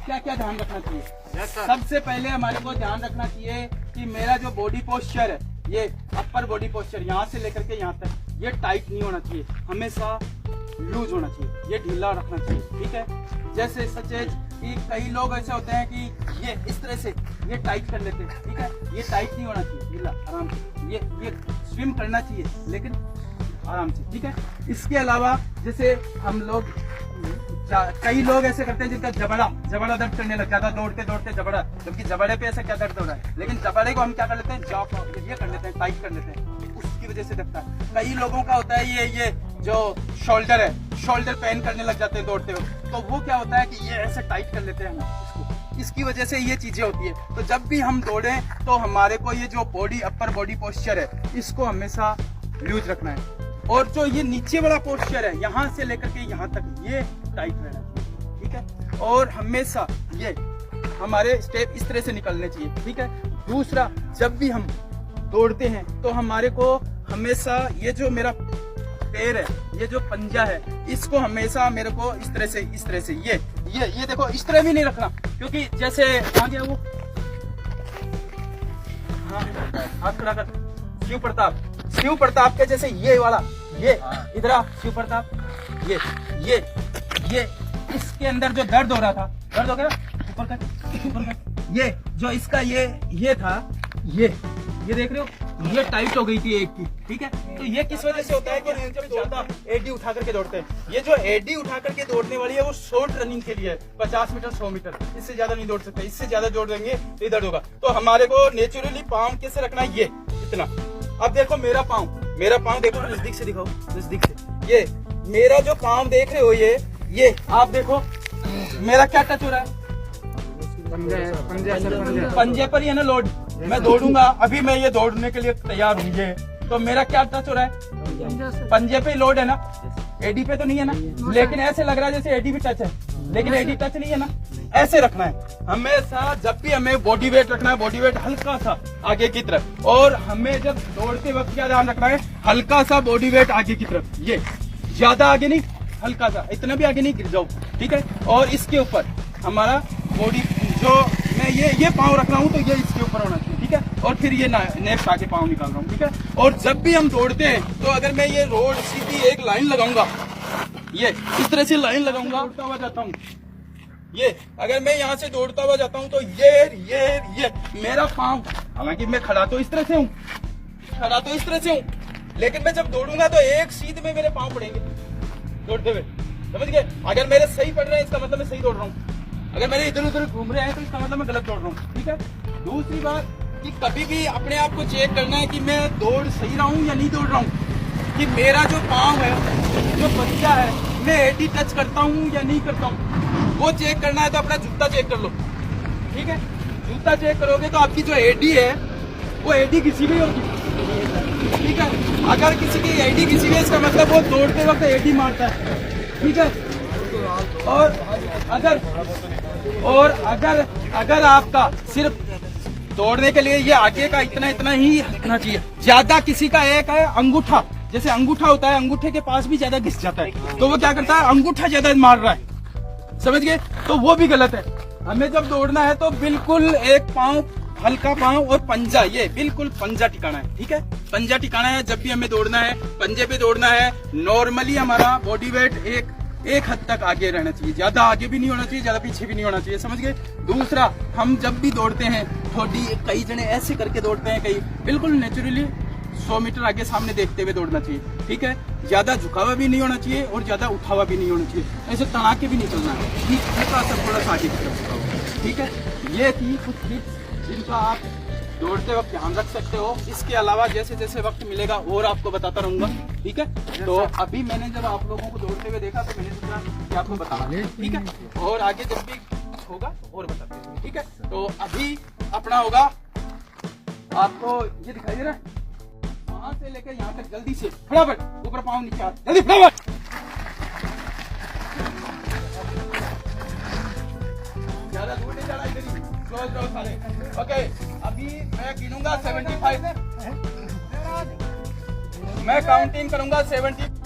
क्या क्या ध्यान रखना चाहिए? सबसे पहले हमारे को ध्यान रखना चाहिए कि मेरा जो बॉडी पोस्चर है, ये अपर बॉडी पोस्चर यहाँ से लेकर के यहाँ तक, ये टाइट नहीं होना चाहिए, हमेशा लूज होना चाहिए, ये ढीला रखना चाहिए। ठीक है, जैसे सचेज कि कई लोग ऐसे होते हैं कि ये इस तरह से ये टाइट कर लेते हैं। ठीक है, ये टाइट नहीं होना चाहिए, ढीला आराम से, ये स्विम करना चाहिए लेकिन आराम से। ठीक है, इसके अलावा जैसे हम लोग कई लोग ऐसे करते हैं जिनका जबड़ा दर्द करने लग जाता है दौड़ते दौड़ते जबड़ा, जबकि जबड़े पे ऐसा क्या दर्द हो रहा है, लेकिन जबड़े को हम क्या कर लेते हैं, जॉ ये कर लेते हैं, टाइट कर लेते हैं, उसकी वजह से दर्द है। कई लोगों का होता है ये जो शोल्डर है, शोल्डर पेन करने लग जाते हैं दौड़ते वक्त, तो वो क्या होता है कि ये ऐसे टाइट कर लेते हैं हम इसको, इसकी वजह से ये चीजें होती है। तो जब भी हम दौड़े तो हमारे को ये जो बॉडी अपर बॉडी पोस्चर है इसको हमेशा लूज रखना है, और जो ये नीचे वाला पोस्चर है यहाँ से लेकर के यहाँ तक ये टाइट रहना चाहिए। ठीक है, और हमेशा ये हमारे स्टेप इस तरह से निकलने चाहिए। ठीक है, दूसरा, जब भी हम दौड़ते हैं तो हमारे को हमेशा ये जो मेरा पैर है, ये जो पंजा है, इसको हमेशा मेरे को इस तरह से ये देखो इस तरह भी नहीं रखना, क्योंकि जैसे आ गया वो, हाँ हाथ खड़ा कर, शिव प्रताप के जैसे ये वाला, ये इधर शिव प्रताप, ये इसके अंदर जो दर्द हो रहा था, दर्द हो गया, ऊपर कर, ये जो इसका ये था, ये देख रहे हो, ये टाइट हो गई थी एक की। ठीक है, तो ये किस वजह से होता है कि हम जब ज्यादा एडी उठा करके दौड़ते हैं, ये जो एडी उठा करके दौड़ने वाली है वो शॉर्ट रनिंग के लिए है, 50 मीटर 100 मीटर, इससे ज्यादा नहीं दौड़ सकते, इससे ज्यादा दौड़ देंगे तो दर्द होगा। तो हमारे को नेचुरली पाँव कैसे रखना है, ये इतना। अब देखो मेरा पाँव देखो, नजदीक से दिखाओ, नजदीक से, ये मेरा जो पाँव देख रहे हो, ये आप देखो मेरा क्या टच हो रहा है, पंजे पर ही है ना लोड। मैं दौड़ूंगा, अभी मैं ये दौड़ने के लिए तैयार हूँ, ये तो मेरा क्या टच हो रहा है, पंजे पे लोड है ना, एडी पे तो नहीं है ना, लेकिन ऐसे लग रहा है जैसे एडी भी टच है, लेकिन एडी टच नहीं है ना। ऐसे रखना है हमेशा, जब भी हमें बॉडी वेट रखना है, बॉडी वेट हल्का सा आगे की तरफ, और हमें जब दौड़ते वक्त क्या ध्यान रखना है, हल्का सा बॉडी वेट आगे की तरफ, ये ज्यादा आगे नहीं, हल्का सा, इतना भी आगे नहीं गिर जाओ। ठीक है, और इसके ऊपर हमारा बॉडी जो मैं ये पाँव रख रहा हूँ तो ये इसके ऊपर होना चाहिए। ठीक है, और फिर ये नेक्स्ट आके पाँव निकाल रहा हूँ। ठीक है, और जब भी हम दौड़ते हैं तो अगर मैं ये रोड सीधी एक लाइन लगाऊंगा, ये इस तरह से लाइन लगाऊंगा, दौड़ता हुआ जाता हूँ, ये अगर मैं यहाँ से दौड़ता हुआ जाता हूँ तो ये मेरा पाँव, हालांकि मैं खड़ा तो इस तरह से हूँ, लेकिन मैं जब दौड़ूंगा तो एक सीध में मेरे पाँव पड़ेंगे दौड़ते हुए, समझ गए। अगर मेरे सही पड़ रहे हैं इसका मतलब मैं सही दौड़ रहा हूँ, अगर मेरे इधर उधर घूम रहे हैं तो इसका मतलब मैं गलत दौड़ रहा हूँ। ठीक है, दूसरी बात कि कभी भी अपने आप को चेक करना है कि मैं दौड़ सही रहा हूँ या नहीं दौड़ रहा हूँ, कि मेरा जो पाँव है, जो बच्चा है, मैं एडी टच करता हूँ या नहीं करता हूँ, वो चेक करना है तो अपना जूता चेक कर लो। ठीक है, जूता चेक करोगे तो आपकी जो एडी है वो एडी किसी भी होगी। ठीक है, अगर किसी की एडी किसी भी, इसका मतलब वो दौड़ते वक्त एडी मारता है। ठीक है, और अगर आपका सिर्फ दौड़ने के लिए ये आगे का इतना ही रखना चाहिए, ज्यादा किसी का एक है अंगूठा, जैसे अंगूठा होता है, अंगूठे के पास भी ज्यादा घिस जाता है, तो वो क्या करता है, अंगूठा ज्यादा मार रहा है, समझ गए, तो वो भी गलत है। हमें जब दौड़ना है तो बिल्कुल एक पाँव, हल्का पाँव, और पंजा, ये बिल्कुल पंजा टिकाना है। ठीक है, पंजा टिकाना है जब भी हमें दौड़ना है, पंजे पे दौड़ना है। नॉर्मली हमारा बॉडी वेट एक हद तक आगे रहना चाहिए, ज्यादा आगे भी नहीं होना चाहिए, ज्यादा पीछे भी नहीं होना चाहिए, समझ गए। दूसरा, हम जब भी दौड़ते हैं थोड़ी, कई जने ऐसे करके दौड़ते हैं, कई बिल्कुल नेचुरली 100 मीटर आगे सामने देखते हुए दौड़ना चाहिए। ठीक है, ज्यादा झुकावा भी नहीं होना चाहिए और ज्यादा उठावा भी नहीं होना चाहिए, ऐसे तड़ा के भी नहीं चलना है, थोड़ा सा आगे की तरफ। ठीक है, ये थी कुछ टिप्स जिनका आप दौड़ते वक्त ध्यान रख सकते हो। इसके अलावा जैसे जैसे वक्त मिलेगा और आपको बताता रहूंगा। ठीक है, तो अभी मैंने जब आप लोगों को दौड़ते हुए देखा तो मैंने सोचा कि आपको बताना। ठीक है, और आगे जब भी होगा और बताते हैं। ठीक है, तो अभी अपना होगा, आपको ये दिखाई दे रहा है, वहां से लेकर यहाँ तक जल्दी से फटाफट ऊपर पाँव नीचे, जल्दी फटाफट, ज्यादा दूर नहीं जाना, इधर ही क्लोज सारे। ओके, अभी मैं गिनूंगा 75, मैं काउंटिंग करूंगा 70।